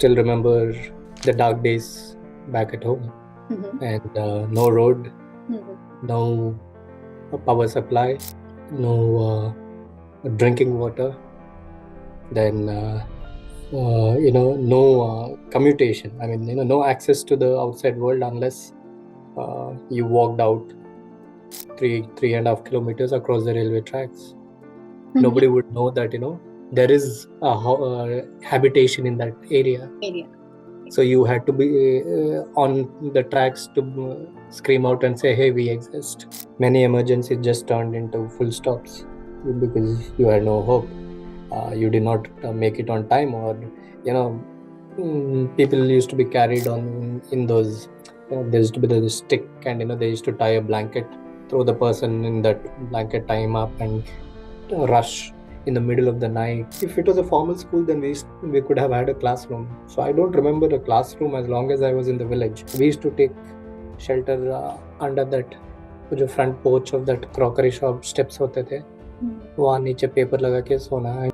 still remember the dark days back at home, and no road, no power supply, no drinking water, then no commutation. I mean, no access to the outside world unless you walked out 3.5 kilometers across the railway tracks. Nobody would know that there is a habitation in that area. So you had to be on the tracks to scream out and say, hey, we exist. Many emergencies just turned into full stops because you had no hope. You did not make it on time, or people used to be carried on in those. There used to be the stick, and they used to tie a blanket, throw the person in that blanket, tie him up, and rush in the middle of the night. If it was a formal school, then we could have had a classroom. So I don't remember a classroom as long as I was in the village. We used to take shelter under that जो front porch of that crockery shop steps होते थे, वहाँ नीचे paper लगा के सोना.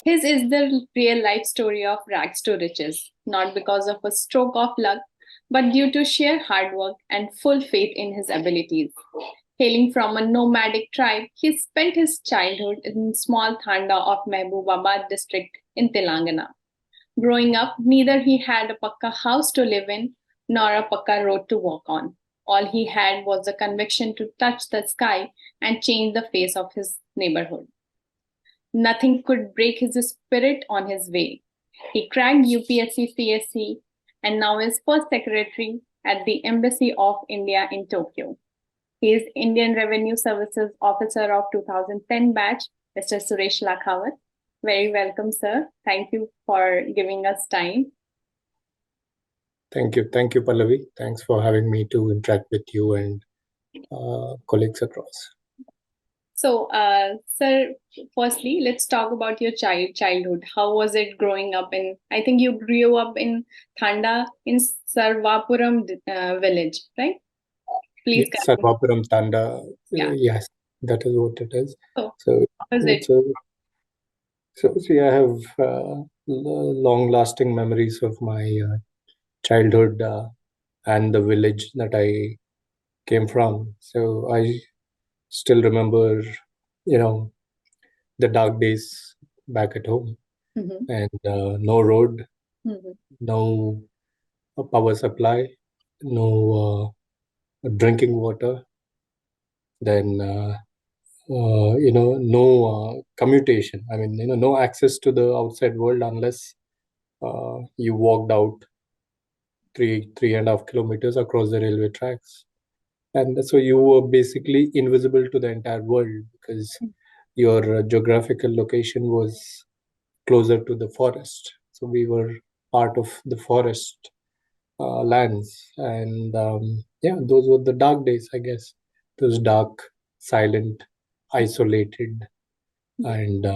His is the real life story of rags to riches, not because of a stroke of luck, but due to sheer hard work and full faith in his abilities. Hailing from a nomadic tribe, he spent his childhood in small Thanda of Mahabubabad District in Telangana. Growing up, neither he had a pakka house to live in nor a pakka road to walk on. All he had was the conviction to touch the sky and change the face of his neighborhood. Nothing could break his spirit on his way. He cracked UPSC CSE and now is first secretary at the Embassy of India in Tokyo. He is Indian Revenue Services Officer of 2010 batch, Mr. Suresh Lakhavath. Very welcome, sir. Thank you for giving us time. Thank you, Pallavi. Thanks for having me to interact with you and colleagues across. So, sir, firstly, let's talk about your childhood. How was it growing up in? I think you grew up in Thanda in Sarwapuram village, right? Please. Yes, Sarwapuram, Thanda. Yes, that is what it is. So how was it? So I have long-lasting memories of my childhood and the village that I came from. So I still remember, the dark days back at home, and no road, no power supply, no drinking water, then no commutation. I mean, no access to the outside world unless you walked out 3.5 kilometers across the railway tracks. And so you were basically invisible to the entire world because your geographical location was closer to the forest. So we were part of the forest lands. And those were the dark days, I guess. Those dark, silent, isolated, and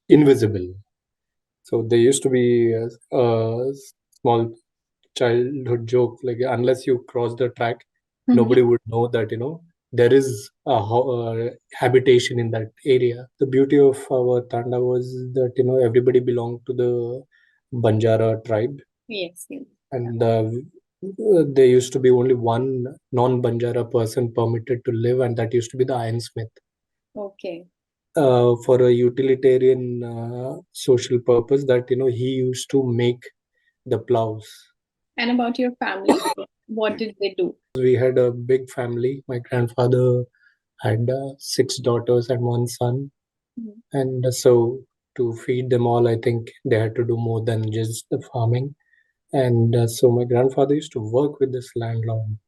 invisible. So there used to be a small childhood joke, like unless you cross the track, nobody would know that there is a habitation in that area. The beauty of our Tanda was that everybody belonged to the Banjara tribe. Yes. And there used to be only one non-Banjara person permitted to live, and that used to be the ironsmith. Okay. For a utilitarian social purpose, that he used to make the plows. And about your family, what did they do? We had a big family. My grandfather had 6 daughters and 1 son. And so to feed them all, I think they had to do more than just the farming. And so my grandfather used to work with this landlord.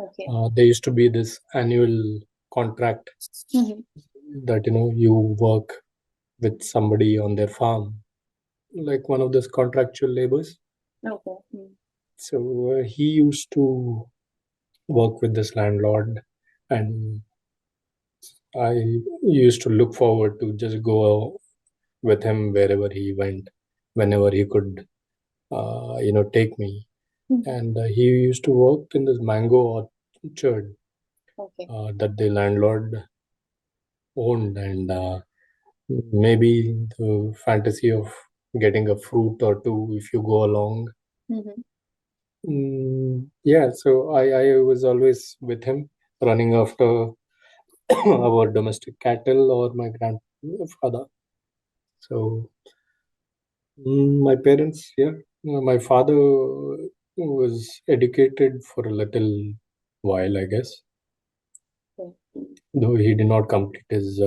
Okay. There used to be this annual contract that you work with somebody on their farm, like one of those contractual labors. Okay. So he used to work with this landlord, and I used to look forward to just go with him wherever he went, whenever he could, take me. And he used to work in this mango orchard that the landlord owned, and maybe the fantasy of getting a fruit or two if you go along. Mhm. Yeah, so I was always with him, running after our domestic cattle or my grandfather. So my parents, yeah, my father was educated for a little while, I guess, Okay. though he did not complete his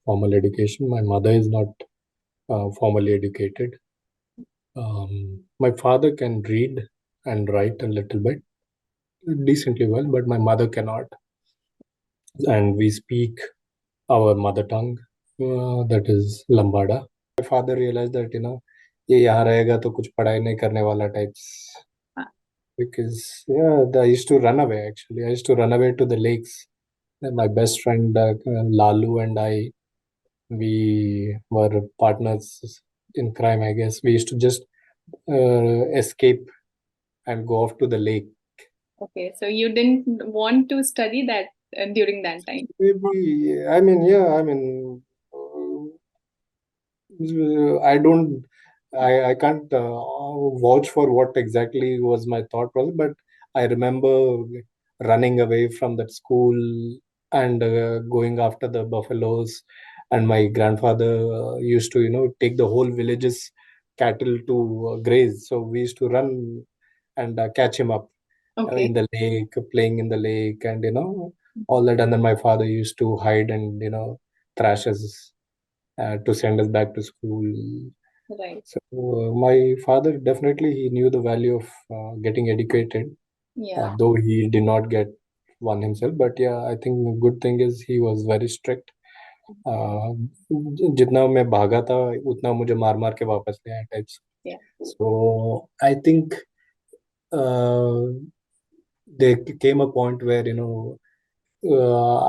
formal education. My mother is not formally educated. My father can read and write a little bit, decently well, but my mother cannot. And we speak our mother tongue, that is Lambada. My father realized that, ये यहाँ रहेगा तो कुछ पढ़ाई नहीं करने वाला types. Ah, Because yeah, I used to run away actually. I used to run away to the lakes. And my best friend Lalu and I, we were partners in crime, I guess. We used to just escape and go off to the lake. okay, so you didn't want to study that during that time. Maybe, I mean, yeah, I mean, I don't, I can't vouch for what exactly was my thought process, but I remember running away from that school and going after the buffaloes. And my grandfather used to, take the whole village's cattle to graze. So we used to run and catch him up in Okay. the lake, playing in the lake, and all that. And then my father used to hide and thrash us to send us back to school. Right. So my father definitely he knew the value of getting educated, Yeah. though he did not get one himself. But yeah, I think the good thing is he was very strict. जितना मैं भागा था उतना मुझे मार मार के वापस ले आया types. Yeah. So I think uh, there came a point where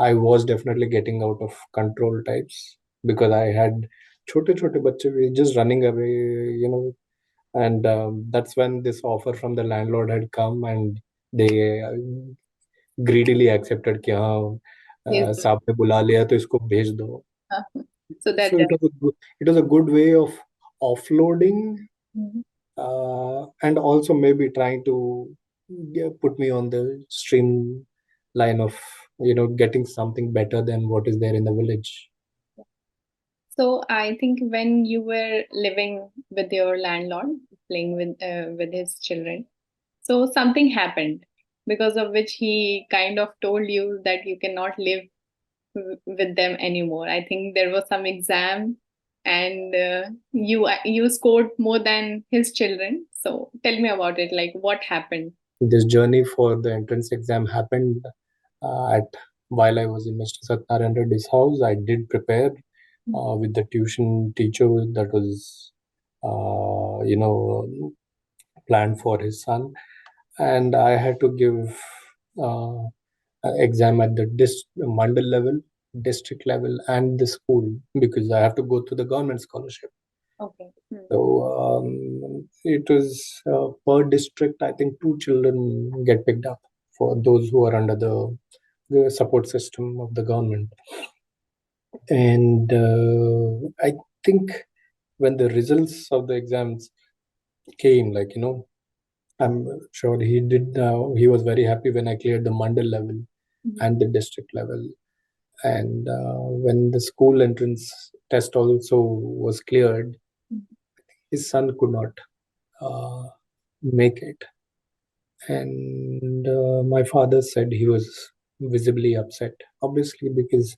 I was definitely getting out of control types because I had छोटे छोटे बच्चे were just running away, and that's when this offer from the landlord had come, and they greedily accepted कि हाँ Yes. साहब ने बुला लिया तो इसको भेज दो. So that So it was a good way of offloading, Mhm. and also maybe trying to put me on the stream line of getting something better than what is there in the village. So I think when you were living with your landlord, playing with his children, so something happened because of which he kind of told you that you cannot live with them anymore. I think there was some exam, and you scored more than his children. So tell me about it. Like what happened? This journey for the entrance exam happened at while I was in Mr. Satnarayan Reddy's house. I did prepare with the tuition teacher that was planned for his son, and I had to give uh, exam at the mandal level, district level, and the school because I have to go to the government scholarship. Okay. So it was per district. I think 2 children get picked up for those who are under the support system of the government. And I think when the results of the exams came, I'm sure he did. He was very happy when I cleared the mandal level Mhm. and the district level. And when the school entrance test also was cleared, his son could not uh, make it. And my father said he was visibly upset, obviously, because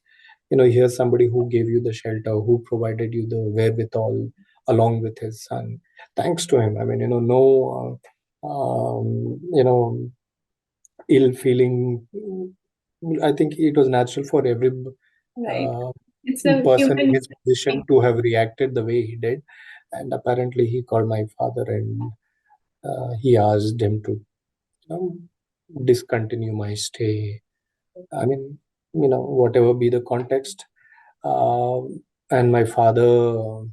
here's somebody who gave you the shelter, who provided you the wherewithal along with his son. Thanks to him, I mean, no, ill feeling. I think it was natural for every Right. uh, It's a person in human his position to have reacted the way he did. And apparently, he called my father and he asked him to know, discontinue my stay. I mean, whatever be the context. And my father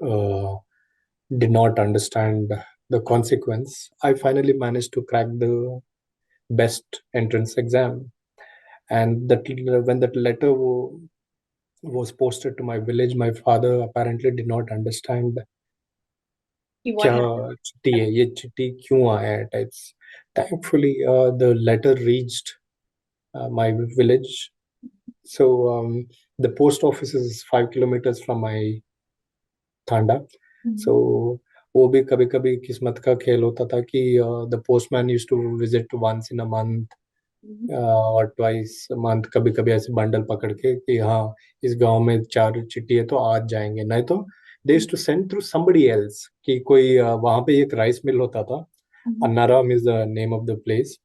uh, did not understand the consequence. I finally managed to crack the best entrance exam. And that when that letter was posted to my village, my father apparently did not understand. क्या चिट्ठी है, ये चिट्ठी क्यों आया है types. Thankfully, the letter reached my village. So the post office is 5 kilometers from my Thanda. So वो भी कभी कभी किस्मत का खेल होता था कि the postman used to visit once in a month और ट्वाइस मंथ, कभी कभी ऐसे बंडल पकड़ के कि हाँ इस गांव में 4 चिट्ठी है तो आज जाएंगे, नहीं तो they used to send through somebody else कि कोई वहां पे एक राइस मिल होता था, Annaram is the name of the place,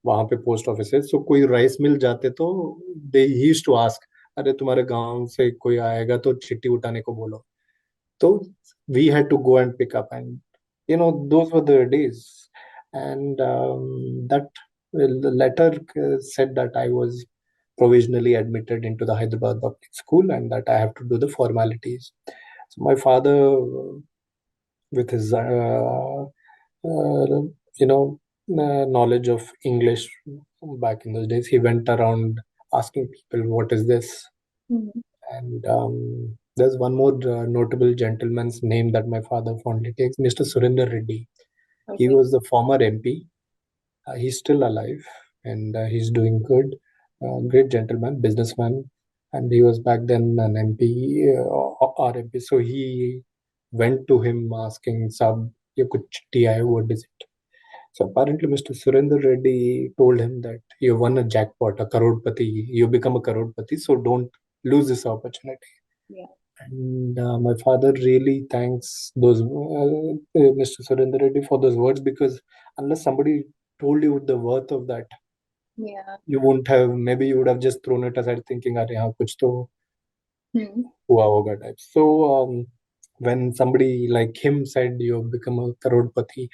वहां पे पोस्ट ऑफिस है, सो कोई राइस मिल जाते तो दे यूज्ड टू आस्क, अरे तुम्हारे गांव से कोई आएगा तो चिट्ठी उठाने को बोलो, तो we had to go and pick up, and those were the days. And that the letter said that I was provisionally admitted into the Hyderabad Public School and that I have to do the formalities. So my father, with his knowledge of English back in those days, he went around asking people, what is this? And there's one more notable gentleman's name that my father fondly takes, Mr. Surinder Reddy. He was the former MP. He's still alive and he's doing good. Great gentleman, businessman. And he was back then an MP or MP. So he went to him asking, Sab, ye kuch chitti hai, what is it? So apparently Mr. Surinder Reddy told him that you won a jackpot, a karodpati, you become a karodpati, so don't lose this opportunity. Yeah. And my father really thanks those Mr. Surinder Reddy for those words, because unless somebody told you the worth of that, you wouldn't have, maybe you would have just thrown it aside thinking, "Arey, हाँ, कुछ तो हुआ होगा" type. So when somebody like him said you have become a karodpati,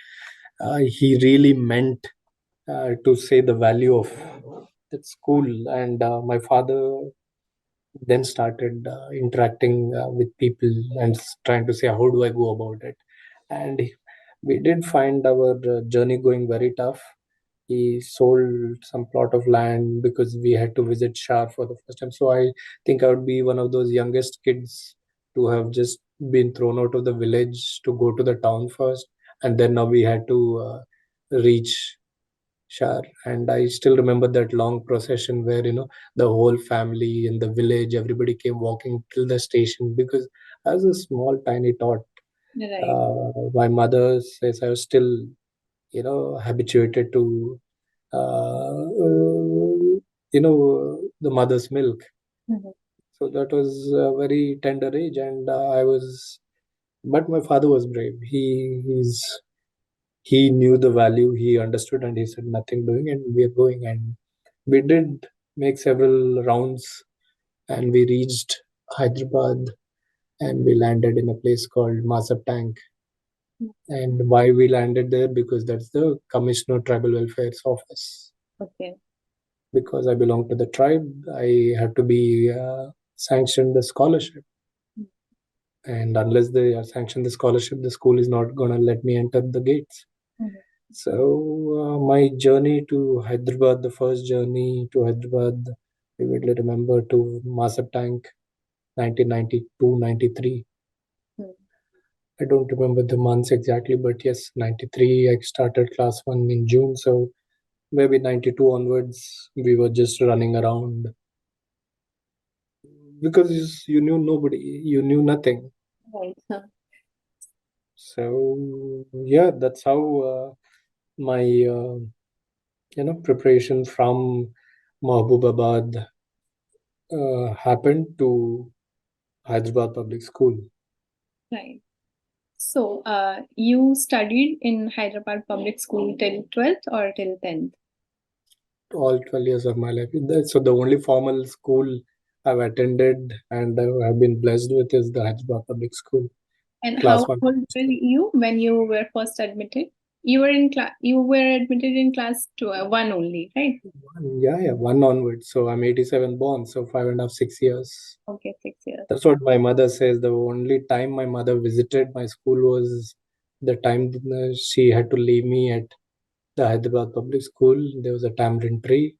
he really meant to say the value of that school. And my father then started interacting with people and trying to say, how do I go about it? And we did find our journey going very tough. He sold some plot of land because we had to visit Shah for the first time. So I think I would be one of those youngest kids to have just been thrown out of the village to go to the town first. And then now we had to reach Shah. And I still remember that long procession where, the whole family in the village, everybody came walking till the station, because I was a small, tiny tot. My mother says I was still, habituated to, the mother's milk. So that was a very tender age, and but my father was brave. He knew the value, he understood, and he said nothing doing, and we are going. And we did make several rounds, and we reached Hyderabad, and we landed in a place called Masap Tank. And why we landed there? Because that's the Commissioner Tribal Welfare's office. Okay. Because I belong to the tribe, I had to be sanctioned the scholarship. And unless they are sanctioned the scholarship, the school is not going to let me enter the gates. So my journey to Hyderabad, the first journey to Hyderabad, vividly remember, to Masap Tank, 1992-93. I don't remember the months exactly, but yes, 93, I started class 1 in June. So maybe 92 onwards, we were just running around. Because you knew nobody, you knew nothing. Right. So yeah, that's how my preparation from Mahabubabad happened to Hyderabad Public School. Right. So you studied in Hyderabad Public School till 12th or till 10th? All 12 years of my life. So the only formal school I've attended and I have been blessed with is the Hyderabad Public School. And how old were you when you were first admitted? You were in class. You were admitted in class 1 only, right? Yeah, 1 onwards. So I'm 87 born, so 5.5, 6 years. Okay, 6 years. That's what my mother says. The only time my mother visited my school was the time she had to leave me at the Hyderabad Public School. There was a tamarind tree,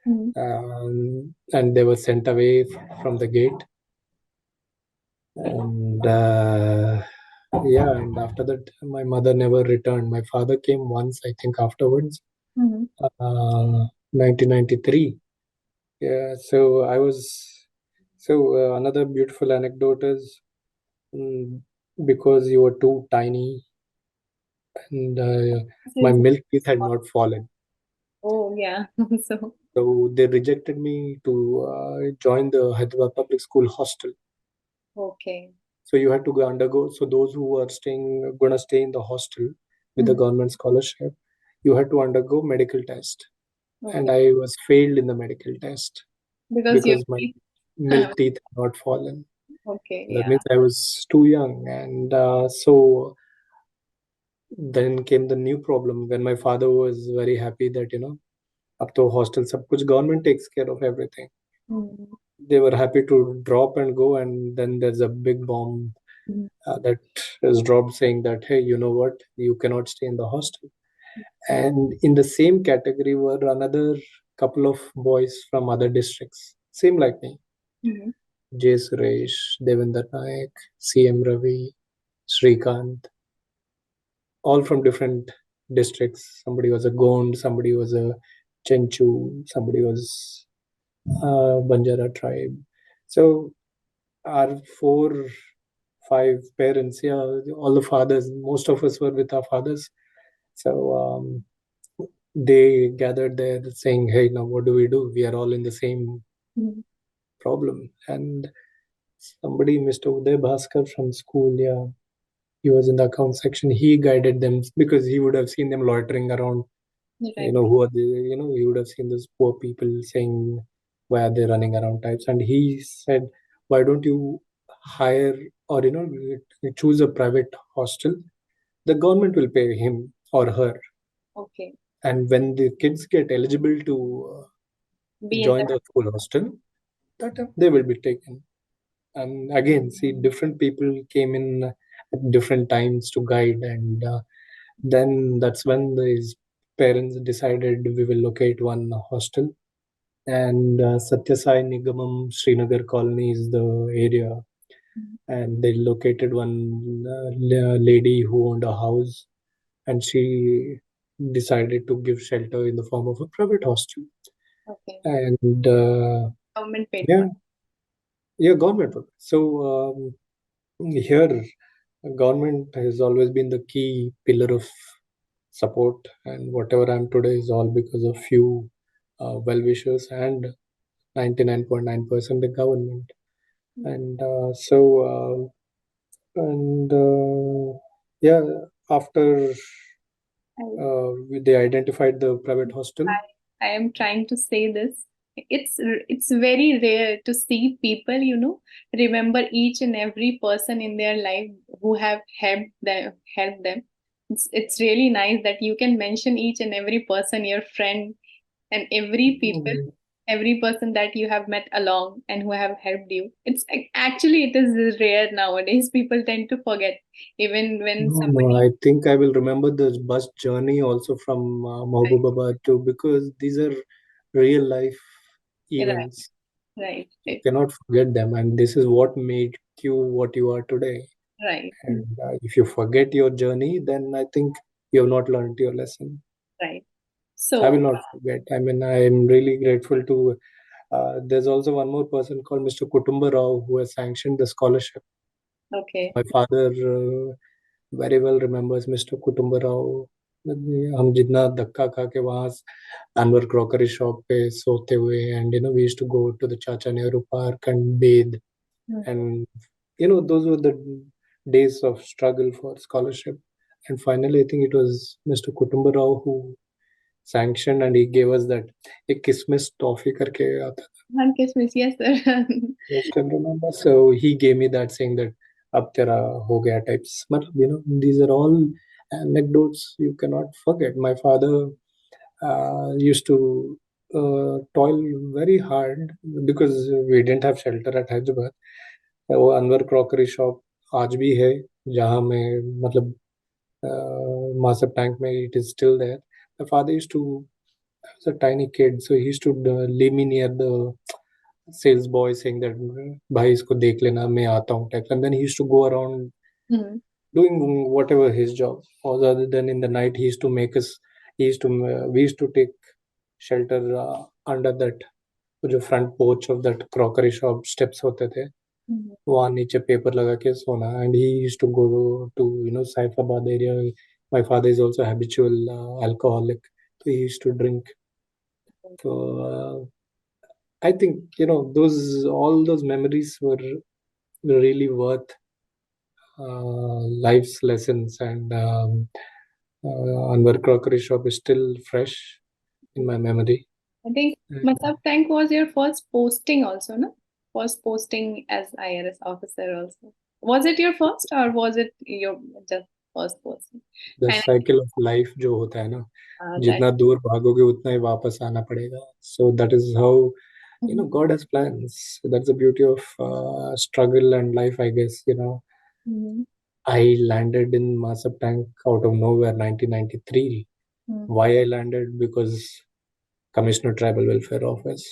and they were sent away from the gate. And Yeah, and after that, my mother never returned. My father came once, I think, afterwards, Mhm. 1993. Yeah, so I was. So another beautiful anecdote is, mm, because you were too tiny and This my is milk teeth had not fallen. oh yeah. So So they rejected me to join the Hyderabad Public School hostel. okay. So you had to go undergo. So those who were gonna stay in the hostel with the Mhm. government scholarship, you had to undergo medical test, and Okay. I was failed in the medical test Because you because my have milk teeth had not fallen. okay, That yeah. means I was too young, and so then came the new problem when my father was very happy that up to hostel sab kuch government takes care of everything. Mhm. They were happy to drop and go, and then there's a big bomb Mhm. that is dropped saying that, hey, you know what, you cannot stay in the hostel. And in the same category were another couple of boys from other districts, same like me. Mhm. J Suresh, Devinder Naik, CM Ravi, Srikant, all from different districts. Somebody was a Gond, somebody was a Chenchu, somebody was Banjara tribe. So our 4 5 parents, yeah, all the fathers, most of us were with our fathers. So they gathered there saying, hey, now what do we do? We are all in the same Mhm. problem. And somebody, Mr. Uday Bhaskar from school, yeah, he was in the account section. He guided them because he would have seen them loitering around. Right. Who are they? He would have seen those poor people saying, why are they running around types? And he said, why don't you hire or, choose a private hostel? The government will pay him or her. Okay. And when the kids get eligible to Be in join the the school hostel, that they will be taken. And again, see, different people came in at different times to guide, and then that's when these parents decided we will locate one hostel. And Satya Sai Nigamam Srinagar colony is the area, and they located one lady who owned a house, and she decided to give shelter in the form of a private hostel. okay. And Government paid for yeah, yeah, government. So here, government has always been the key pillar of support, and whatever I'm today is all because of few well-wishers and 99.9% the government. it. And yeah, after I, they identified the private hostel. I am trying to say this. It's very rare to see people, remember each and every person in their life who have helped them. It's really nice that you can mention each and every person, your friend, and every person that you have met along and who have helped you. Actually it is rare nowadays. People tend to forget even when No, no, somebody. I think I will remember the bus journey also from Mahabubabad too, because these are real life Right, right, events. right, You right, cannot forget them, and this is what made you what you are today. right, And if you forget your journey, then I think you have not learned your lesson. right. I will So not forget. I mean, I am really grateful to. There's also one more person called Mr. Kutumba Rao who has sanctioned the scholarship. okay. My father very well remembers Mr. Kutumba Rao. हम जितना धक्का खा के वहाँ Anwar crockery shop पे सोते हुए, and we used to go to the Chacha Nehru Park and bathe, Hmm. and those were the days of struggle for scholarship. And finally, I think it was Mr. Kutumba Rao who sanctioned, and he gave us that एक किसमिस toffee करके आता था. One kiss miss, yes, sir. You still remember? So he gave me that, saying that अब तेरा हो गया types. मतलब these are all anecdotes you cannot forget. My father used to toil very hard because we didn't have shelter at Hyderabad. वो Anwar crockery shop आज भी है, जहाँ मैं मतलब Massive Tank में it is still there. My father used to, I was a tiny kid, so he used to leave me near the sales boy saying that भाई इसको देख लेना मैं आता हूँ type. And then he used to go around Hmm. doing whatever his job was. Other than in the night, he used to make us. He used to. We used to take shelter under that जो front porch of that crockery shop steps होते थे वहाँ नीचे paper लगा के सोना and he used to go to Saifabad area my father is also habitual alcoholic so he used to drink so I think those all those memories were really worth life's lessons and Anwar crockery shop is still fresh in my memory. I think Masab Tank was your first posting also, no? First posting as IRS officer also. Was it your first or was it your just first posting? The And cycle of life जो होता है ना that जितना दूर भागोगे उतना ही वापस आना पड़ेगा so that is how God has plans. That's the beauty of struggle and life, I guess. I landed in Masab Tank out of nowhere, 1993. Why I landed? Because Commissioner Tribal Welfare Office.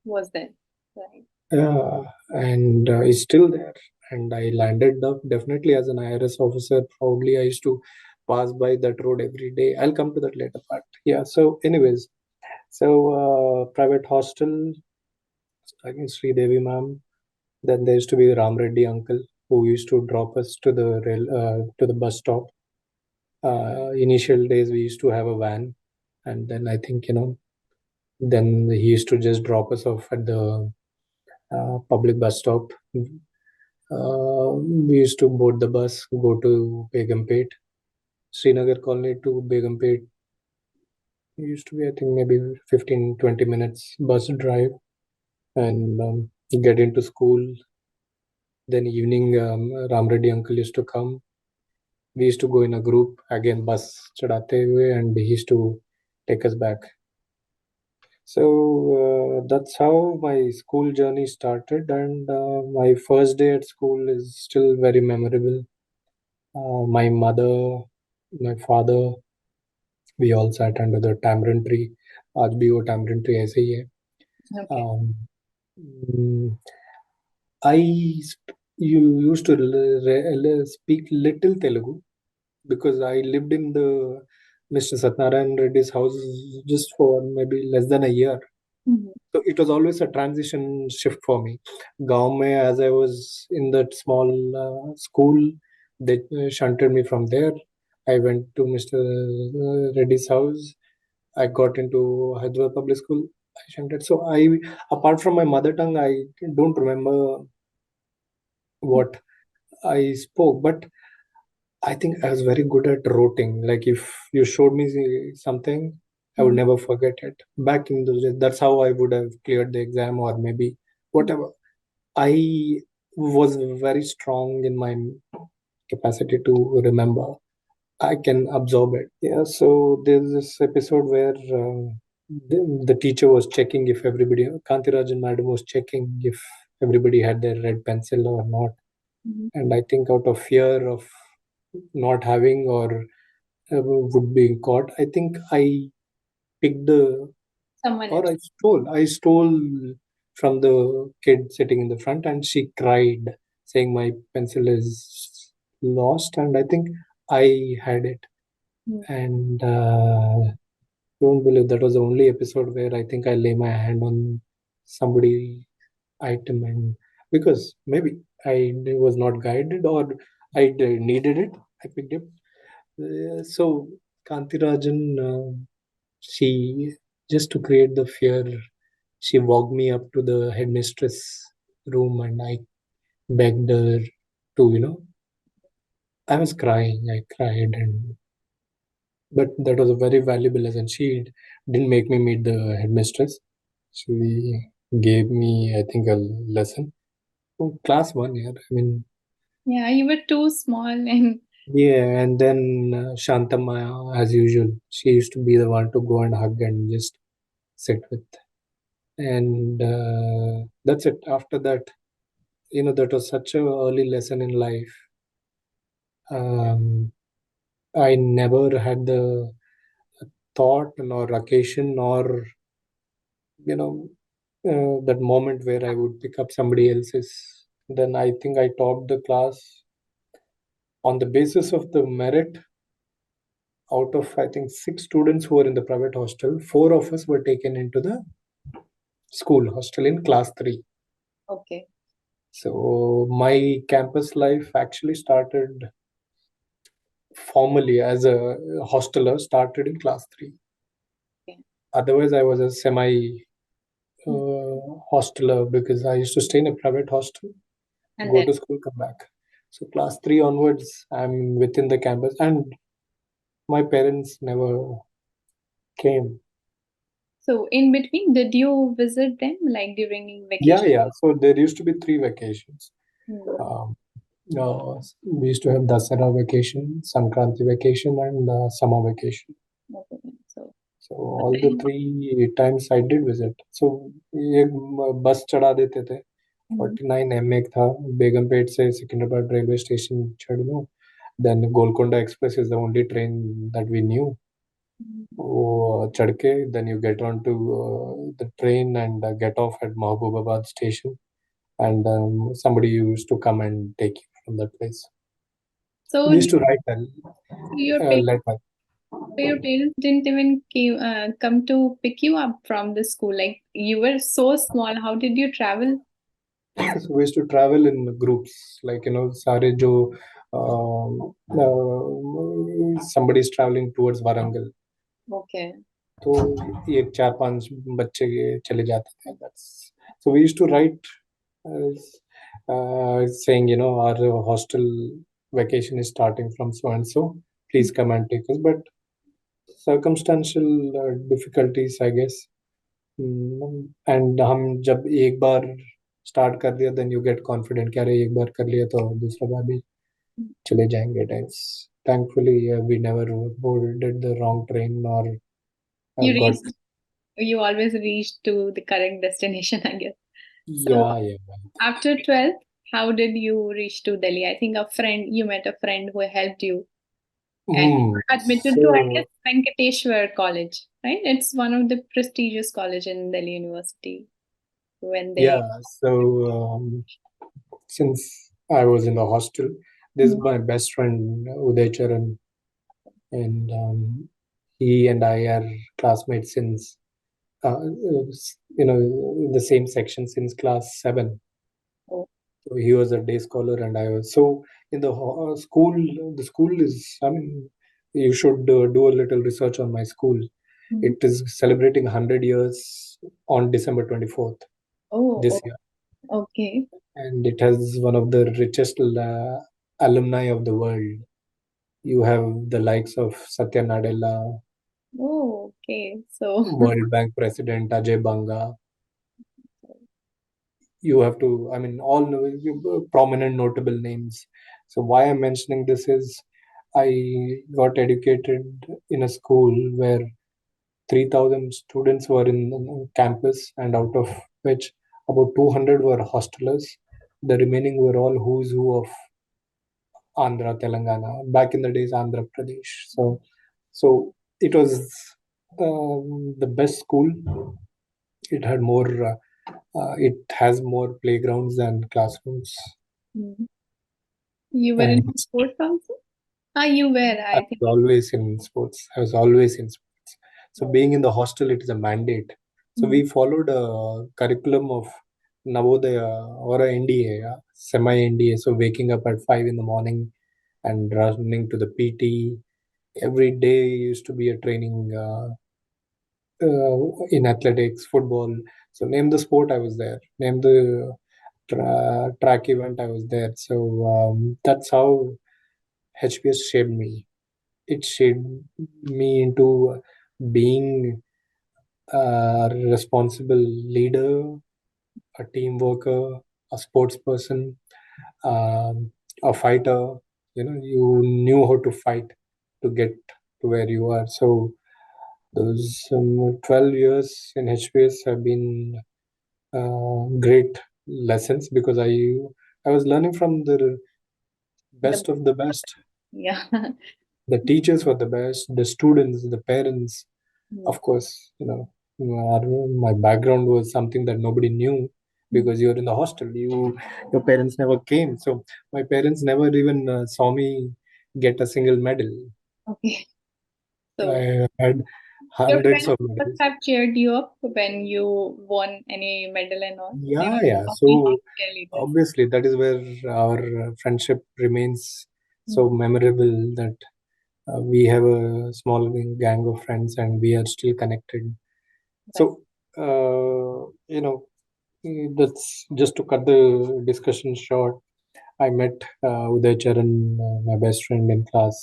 was there, right? Yeah, and it's still there. And I landed up definitely as an IRS officer. Probably I used to pass by that road every day. I'll come to that later part. Yeah. So, anyways, private hostel. I think Sri Devi ma'am. Then there used to be Ram Reddy uncle who used to drop us to the to the bus stop. Initial days we used to have a van, and then I think then he used to just drop us off at the public bus stop. We used to board the bus, go to Begumpet, Srinagar colony to Begumpet. It used to be, I think, maybe 15-20 minutes bus drive and get into school. Then evening, Ram Reddy uncle used to come. We used to go in a group, again, bus chadate hue, and he used to take us back. So that's how my school journey started, and my first day at school is still very memorable. My mother, my father, we all sat under the tamarind tree. आज भी वो tamarind tree ऐसे ही है. Okay. You used to speak little Telugu because I lived in the Mr. Satnarayan Reddy's house just for maybe less than a year. So it was always a transition shift for me. Gaon mein, as I was in that small school, they shunted me from there. I went to Mr. Reddy's house. I got into Hyderabad Public School. I shunted. So apart from my mother tongue, I don't remember what I spoke, but I think I was very good at roting. Like if you showed me something, I would never forget it. Back in those days, that's how I would have cleared the exam or maybe whatever. I was very strong in my capacity to remember. I can absorb it. Yeah. So there's this episode where the teacher was checking if everybody, Kantirajan madam was checking if everybody had their red pencil or not. And I think out of fear of not having or would be caught, I think I picked the Someone or else. I stole from the kid sitting in the front, and she cried saying my pencil is lost, and I think I had it. And don't believe that was the only episode where I think I lay my hand on somebody item, and because maybe I was not guided or I needed it, I picked it. So Kantirajan, she, just to create the fear, she walked me up to the headmistress room and I begged her to, I was crying. I cried, but that was a very valuable lesson. She didn't make me meet the headmistress. She gave me, I think, a lesson. Oh, class 1 year. I mean, Yeah, you were too small and yeah, and then Shantamaya, as usual, she used to be the one to go and hug and just sit with. And that's it. After that, that was such a early lesson in life. I never had the thought nor occasion nor that moment where I would pick up somebody else's. Then I think I topped the class On the basis of the merit, out of I think 6 students who were in the private hostel, 4 of us were taken into the school hostel in class 3. Okay. So my campus life actually started formally as a hosteler started in class 3. Okay. Otherwise, I was a semi hosteler because I used to stay in a private hostel, And go then, to school, come back. So class 3 onwards, I'm within the campus, and my parents never came. so in between, did you visit them like during Yeah, vacation? yeah. So there used to be 3 vacations. Hmm. Um, we used to have Dasara vacation, Sankranti vacation, and summer vacation. Okay. So, So all the 3 times I did visit. So एक बस चढ़ा देते थे. 49 MA था, बेगमपेट से Secunderabad railway station चढ़ लो. Then Golconda Express is the only train that we knew. वो चढ़ के then you get on to the train and get off at Mahabubabad station, and somebody used to come and take you from that place. so We used to write your a parents, letter. your parents didn't even come to pick you up from the school. Like you were so small. How did you travel? So we used to travel in groups, like सारे जो somebody is traveling towards Warangal, Okay. तो ये 4-5 बच्चे चले जाते थे. That's so we used to write saying our hostel vacation is starting from so and so, please come and take us. But circumstantial difficulties, I guess. And हम जब एक बार start कर दिया, देन यू गेट कॉन्फिडेंट कि अरे एक बार कर लिया तो दूसरा बार भी चले जाएंगे. Times thankfully we never boarded the wrong train or You got. reached, you always reached to the correct destination, I guess. So Yeah. after 12th, how did you reach to Delhi? I think you met a friend who helped you and you were admitted to, I guess, So Venkateshwar College, right? It's one of the prestigious college in Delhi University when they. yeah, so since I was in the hostel, this is Hmm. my best friend Uday Charan, and he and I are classmates since the same section since class 7. Oh. So he was a day scholar and I was. So in the school, the school is, I mean, you should do a little research on my school. Hmm. It is celebrating 100 years on December 24th Oh, this oh, year. okay. And it has one of the richest alumni of the world. You have the likes of Satya Nadella, Oh, okay. So, World Bank President Ajay Banga. You have to, I mean, all prominent notable names. So why I'm mentioning this is I got educated in a school where 3,000 students were in campus, and out of which about 200 were hostelers. The remaining were all who's who of Andhra, Telangana, back in the days Andhra Pradesh. So it was the best school. It had more it has more playgrounds than classrooms. hmm. You were in And sports also? Ah, you were, I I think. was always in sports. I was always in sports. So Oh. being in the hostel, it is a mandate. So Hmm. we followed a curriculum of Navodaya or a NDA, semi NDA. So waking up at 5 in the morning and running to the PT. Every day used to be a training in athletics, football. So name the sport, I was there. Name the track event, I was there. So that's how HPS shaped me. It shaped me into being a responsible leader, a team worker, a sports person, a fighter. You knew how to fight to get to where you are. So those 12 years in HPS have been great lessons because I was learning from the The, best of the best. yeah. The teachers were the best, the students, the parents. Hmm. Of course, my background was something that nobody knew because you're in the hostel. Your parents never came. So my parents never even saw me get a single medal. Okay. So I had your hundreds friends of must medals. have cheered you up when you won any medal and all. They Yeah, were yeah. talking So really this. obviously, that is where our friendship remains so Mhm. memorable that we have a small gang of friends and we are still connected. Right. So, that's just to cut the discussion short. I met Uday Charan, my best friend in class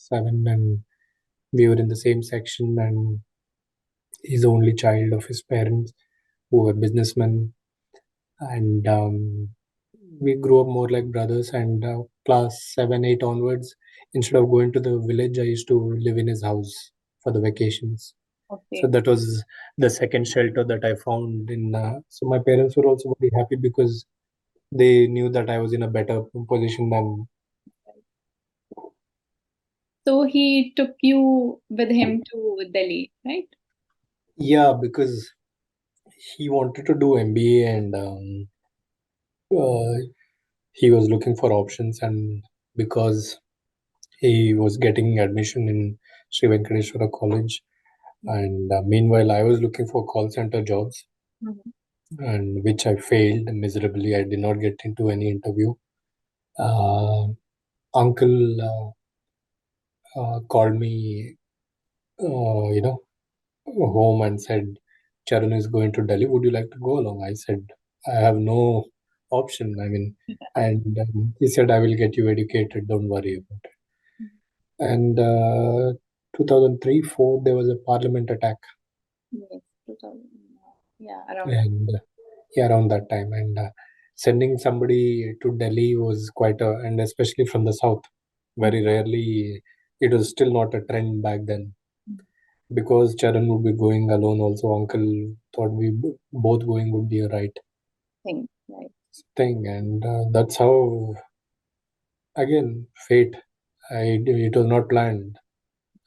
7, and we were in the same section. And he's the only child of his parents who were businessmen. And we grew up more like brothers. And class 7, 8 onwards, instead of going to the village, I used to live in his house for the vacations. So Okay. that was the second shelter that I found in. So my parents were also very happy because they knew that I was in a better position than. So he took you with him to Delhi, right? Yeah, because he wanted to do MBA and uh, he was looking for options, and because he was getting admission in Sri Venkateswara College, and meanwhile I was looking for call center jobs, Mhm. and which I failed miserably. I did not get into any interview. Uh, Uncle called me, you know, home and said, Charan is going to Delhi. Would you like to go along? I said, I have no option. I mean, and he said, I will get you educated. Don't worry about it. And 2003, 4, there was a parliament attack, Yes, 2000. Yeah, around that. and yeah, around that time. And sending somebody to Delhi was quite a, and especially from the south, very rarely. It was still not a trend back then. Because Charan would be going alone, also uncle thought both going would be a right Thing, right? thing, and that's how again fate. It was not planned.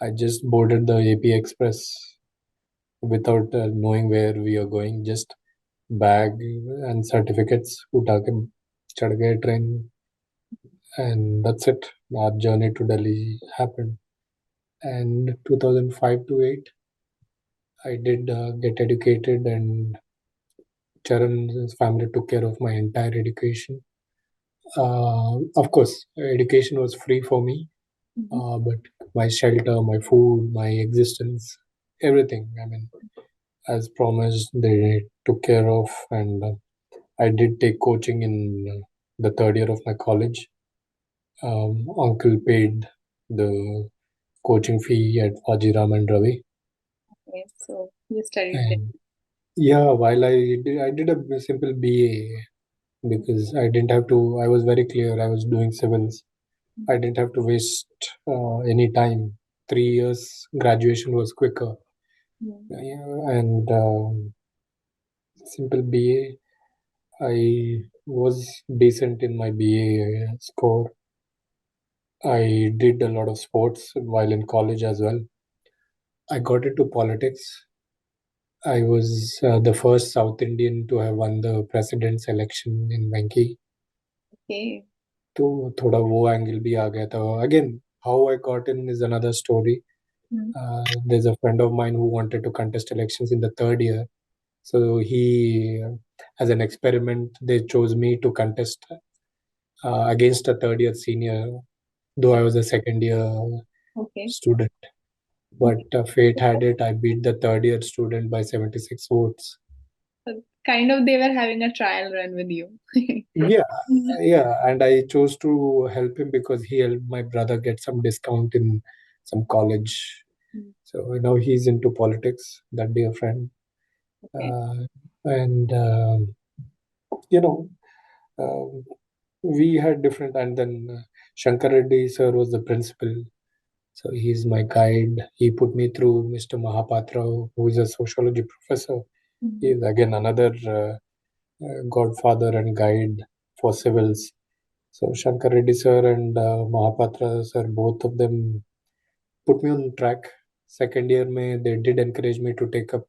I just boarded the AP Express without knowing where we are going. Just bag and certificates. उठा के चढ़ गए train, and that's it. Our journey to Delhi happened. And 2005 to 8, I did get educated, and Charan's family took care of my entire education. Of course, education was free for me, Mhm. but my shelter, my food, my existence, everything. I mean, as promised, they took care of, and I did take coaching in the third year of my college. Uncle paid the coaching fee at Vajiram and Ravi, Okay, so you studied there. and yeah, while I did a simple BA because I didn't have to. I was very clear. I was doing civils. I didn't have to waste any time. 3 years graduation was quicker. Mhm. Yeah, and simple BA. I was decent in my BA score. I did a lot of sports while in college as well. I got into politics. I was the first South Indian to have won the president's election in Venki. Okay. तो थोड़ा वो angle भी आ गया था. Again, how I got in is another story. Mhm. There's a friend of mine who wanted to contest elections in the third year. So he, as an experiment, they chose me to contest against a third year senior, though I was a second year Okay. student. Okay. But fate had it, I beat the third year student by 76 votes. So kind of they were having a trial run with you. Yeah, Mhm. yeah. And I chose to help him because he helped my brother get some discount in some college. So now he's into politics, that dear friend. Okay. Uh, and, you know, um, we had different, and then Shankar Reddy sir was the principal. So he's my guide. He put me through Mr. Mahapatra, who is a sociology professor. He Mhm. is again another godfather and guide for civils. So Shankar Reddy sir and Mahapatra sir, both of them put me on track. Second year, they did encourage me to take up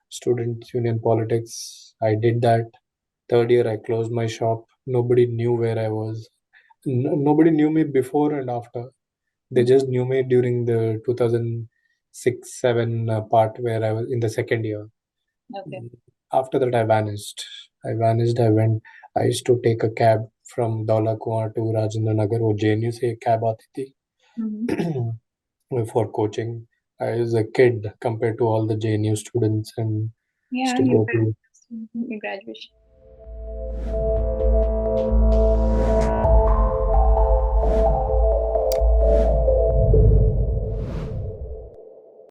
student union politics. I did that. Third year, I closed my shop. Nobody knew where I was. Nobody knew me before and after. They just knew me during the 2006-7 part where I was in the second year. Okay. After that, I vanished. I went. I used to take a cab from Daula Kuan to Rajendra Nagar or JNU से cab आती थी for coaching. I was a kid compared to all the JNU students and Yeah, used to you go to. your graduation.